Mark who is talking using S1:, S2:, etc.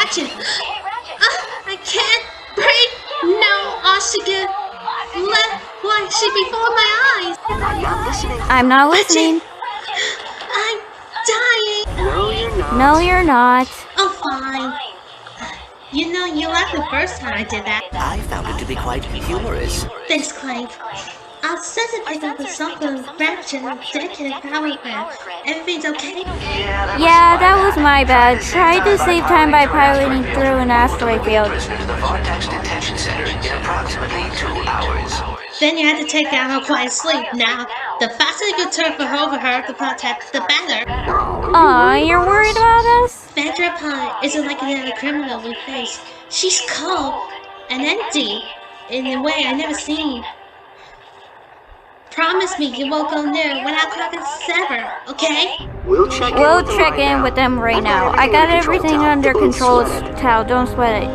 S1: Ratchet! I can't breathe! No oxygen left! Why she before my eyes?
S2: I'm not listening.
S1: I'm dying!
S2: No, you're not.
S1: Oh, fine. You know, you laughed the first time I did that.
S3: I found it to be quite humorous.
S1: Thanks, Clank. Our sensor picked up the software Ratchet and dedicated power plant. Everything's okay?
S2: Yeah, that was my bad. Tried to save time by piloting through an asteroid field.
S3: To the Vortex Detention Center in approximately 2 hours.
S1: Then you had to take out her quiet sleep. Now, the faster you can turn over her to protect, the better.
S2: Aw, you're worried about us?
S1: Badger Pie isn't like any other criminal we face. She's cold and empty in a way I never seen. Promise me you won't go near without cracking sever, okay?
S2: We'll check in with them right now. I got everything under control, Tal. Don't sweat it.